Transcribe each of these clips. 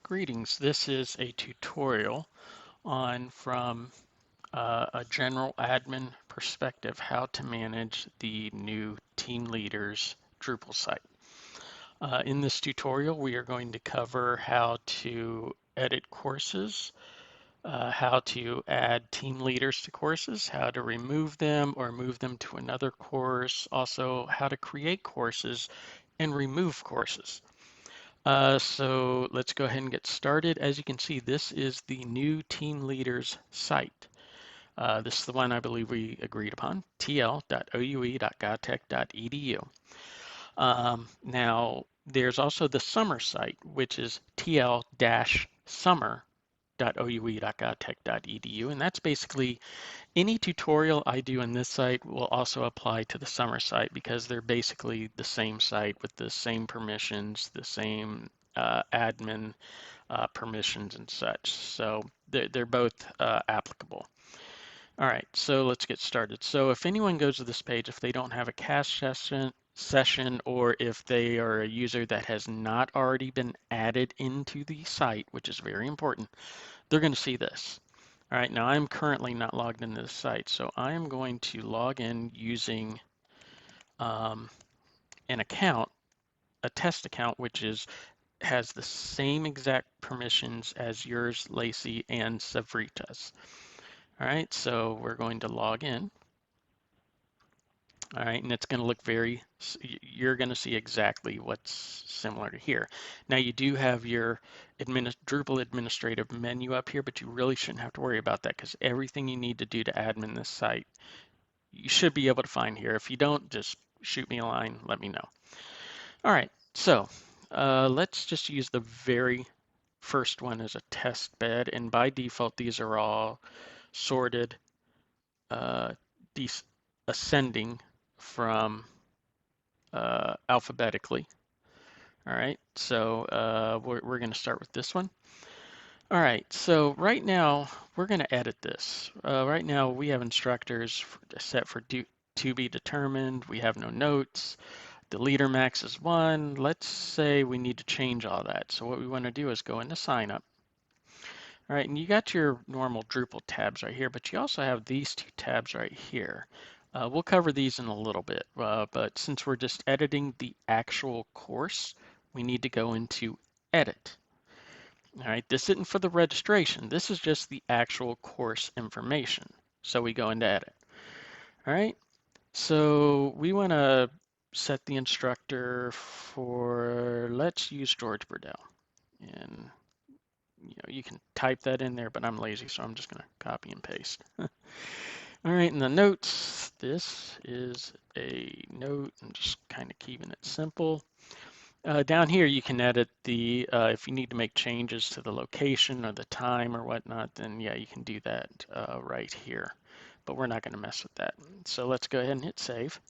Greetings. This is a tutorial on from a general admin perspective how to manage the new team leaders Drupal site. In this tutorial, we are going to cover how to edit courses, how to add team leaders to courses, how to remove them or move them to another course, also how to create courses and remove courses. So let's go ahead and get started. As you can see, this is the new team leaders site. This is the one I believe we agreed upon, tl.oue.gotech.edu. Now, there's also the summer site, which is tl-summer.oue.gotech.edu, and that's basically any tutorial I do in this site will also apply to the summer site because they're basically the same site with the same permissions, the same admin permissions and such. So they're both applicable. All right, so let's get started. So if anyone goes to this page, if they don't have a cache session or if they are a user that has not already been added into the site, which is very important, they're going to see this. All right, now I'm currently not logged into the site, so I am going to log in using an account, a test account, which has the same exact permissions as yours, Lacey, and Savrita's. All right, so we're going to log in. All right, and it's going to look you're going to see exactly what's similar to here. Now you do have your Drupal administrative menu up here, but you really shouldn't have to worry about that because everything you need to do to admin this site, you should be able to find here. If you don't, just shoot me a line, let me know. All right, so let's just use the very first one as a test bed, and by default, these are all sorted uh, ascending from alphabetically. All right, so we're going to start with this one. All right, so right now we're going to edit this. Right now we have instructors set for to be determined. We have no notes. The leader max is 1. Let's say we need to change all that. So what we want to do is go into sign up. All right, and you got your normal Drupal tabs right here, but you also have these two tabs right here. We'll cover these in a little bit, but since we're just editing the actual course, we need to go into edit. All right, this isn't for the registration. This is just the actual course information. So we go into edit. All right, so we want to set the instructor for, let's use George Burdell. And you can type that in there, but I'm lazy, so I'm just going to copy and paste. All right, in the notes, this is a note. I'm just kind of keeping it simple. Down here, you can edit if you need to make changes to the location or the time or whatnot, then yeah, you can do that right here. But we're not going to mess with that. So let's go ahead and hit save.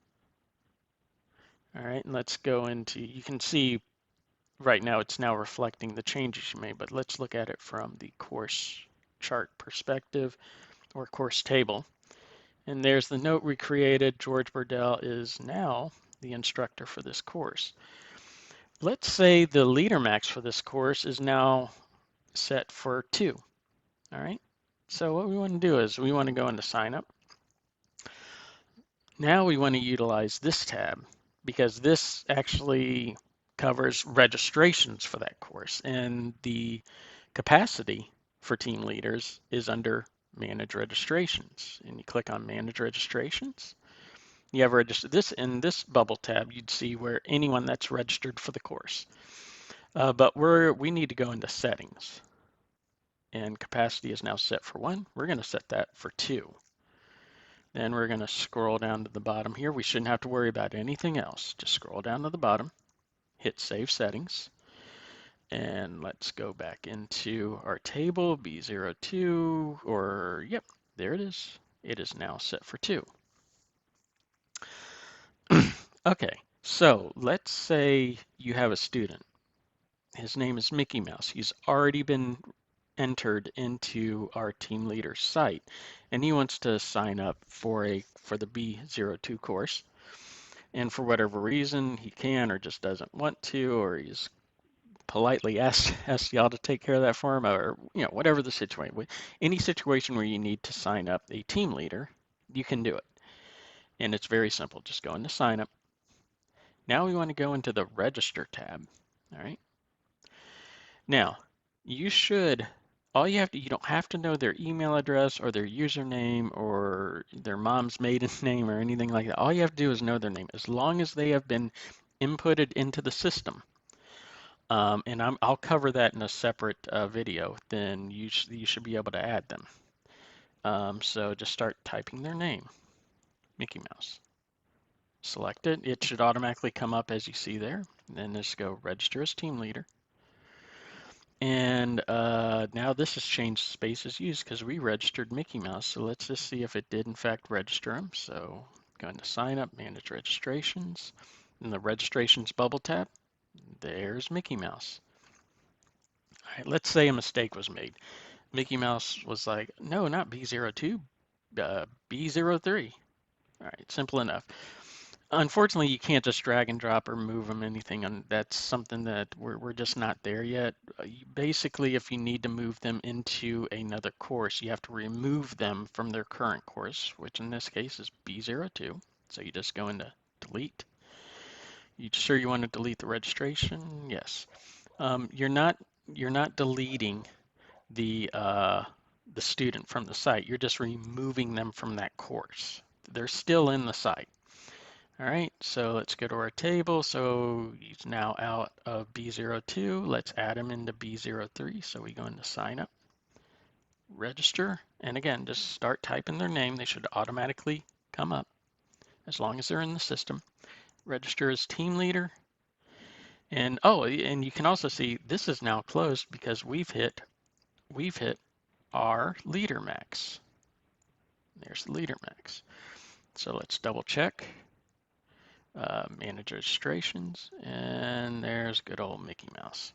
All right, and let's go into, you can see right now it's now reflecting the changes you made, but let's look at it from the course chart perspective or course table. And there's the note we created. George Burdell is now the instructor for this course. Let's say the leader max for this course is now set for 2. All right. So what we want to do is we want to go into sign up. Now we want to utilize this tab because this actually covers registrations for that course, and the capacity for team leaders is under manage registrations, and you click on manage registrations. You have registered this in this bubble tab. You'd see where anyone that's registered for the course, but we need to go into settings, and capacity is now set for 1. We're going to set that for 2. Then we're going to scroll down to the bottom here. We shouldn't have to worry about anything else. Just scroll down to the bottom, hit Save Settings, and let's go back into our table, B02, or yep, there it is. It is now set for 2. Okay, so let's say you have a student. His name is Mickey Mouse. He's already been entered into our team leader site, and he wants to sign up for the B02 course. And for whatever reason, he can or just doesn't want to, or he's politely ask y'all to take care of that for him, or whatever the situation. Any situation where you need to sign up a team leader, you can do it, and it's very simple. Just go into sign up. Now we want to go into the register tab. All right. Now you don't have to know their email address or their username or their mom's maiden name or anything like that. All you have to do is know their name, as long as they have been inputted into the system. And I'll cover that in a separate video. Then you should be able to add them. So just start typing their name, Mickey Mouse. Select it. It should automatically come up as you see there. Then just go register as team leader. And now this has changed spaces used because we registered Mickey Mouse. So let's just see if it did in fact register him. So going to sign up, manage registrations. In the registrations bubble tab, there's Mickey Mouse. All right, let's say a mistake was made. Mickey Mouse was like, no, not B02, B03. All right, simple enough. Unfortunately, you can't just drag and drop or move them anything, and that's something that we're just not there yet. Basically, if you need to move them into another course, you have to remove them from their current course, which in this case is B02. So you just go into delete. You sure you want to delete the registration? Yes. You're not deleting the student from the site. You're just removing them from that course. They're still in the site. All right, so let's go to our table. So he's now out of B02. Let's add him into B03. So we go into sign up, register, and again, just start typing their name. They should automatically come up as long as they're in the system. Register as team leader. And and you can also see this is now closed because we've hit our leader max. There's the leader max. So let's double check. Manage registrations, and there's good old Mickey Mouse.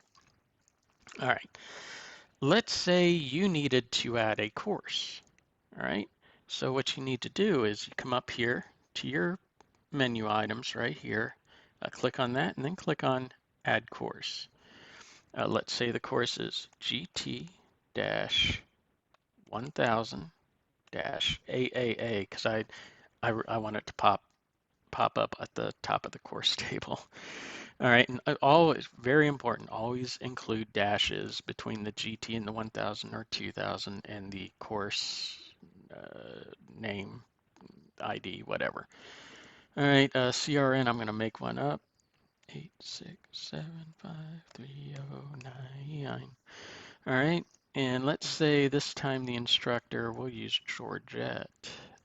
All right, let's say you needed to add a course. All right, so what you need to do is you come up here to your menu items right here, click on that, and then click on Add Course. Let's say the course is GT-1000-AAA, because I want it to pop up at the top of the course table. All right, and always, very important, always include dashes between the GT and the 1000 or 2000 and the course name, ID, whatever. All right, CRN, I'm going to make one up. 8675309. All right, and let's say this time the instructor, we'll use Georgette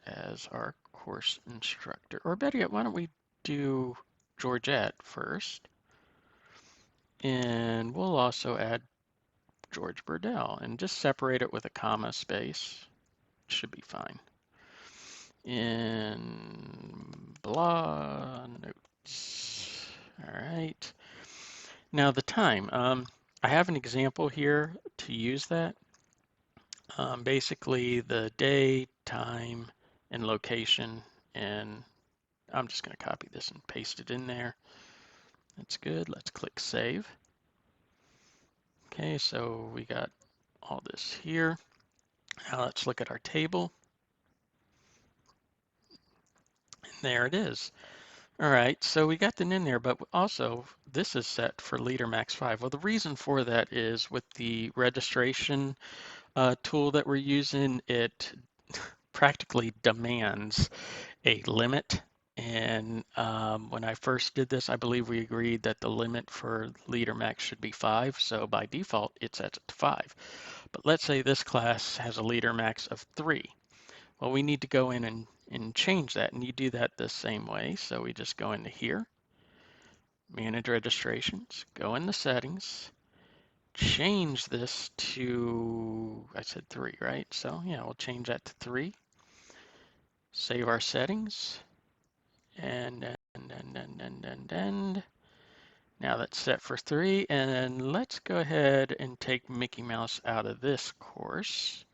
as our course instructor. Or better yet, why don't we do Georgette first? And we'll also add George Burdell and just separate it with a comma space. Should be fine. In blah notes. All right. Now the time. I have an example here to use that. Basically the day, time, and location. And I'm just going to copy this and paste it in there. That's good. Let's click save. Okay, so we got all this here. Now let's look at our table. And there it is. All right, so we got them in there, but also this is set for Leader Max 5. Well, the reason for that is with the registration tool that we're using, it practically demands a limit. And when I first did this, I believe we agreed that the limit for Leader Max should be 5. So by default, it sets it to 5. But let's say this class has a Leader Max of 3. Well, we need to go in and change that, and you do that the same way. So we just go into here, manage registrations, go in the settings, change this to, I said 3, right? So yeah, we'll change that to 3. Save our settings, and now that's set for 3, and then let's go ahead and take Mickey Mouse out of this course.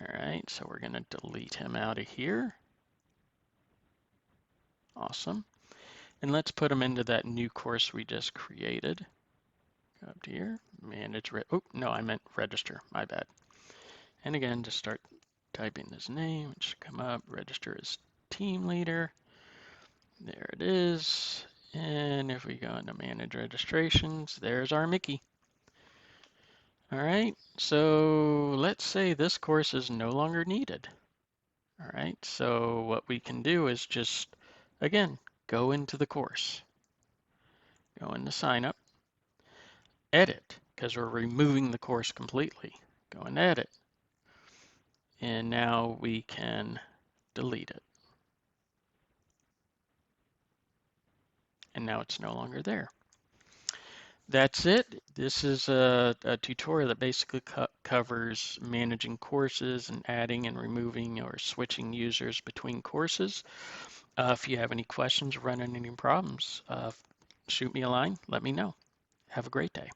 All right, so we're going to delete him out of here. Awesome. And let's put him into that new course we just created. Up to here, manage, oh, no, I meant register, my bad. And again, just start typing this name, it should come up, register as team leader. There it is. And if we go into manage registrations, there's our Mickey. All right, so let's say this course is no longer needed. All right, so what we can do is just, again, go into the course, go into sign up, edit, because we're removing the course completely. Go and edit. And now we can delete it. And now it's no longer there. That's it. This is a tutorial that basically covers managing courses and adding and removing or switching users between courses. If you have any questions, run into any problems, shoot me a line, let me know. Have a great day.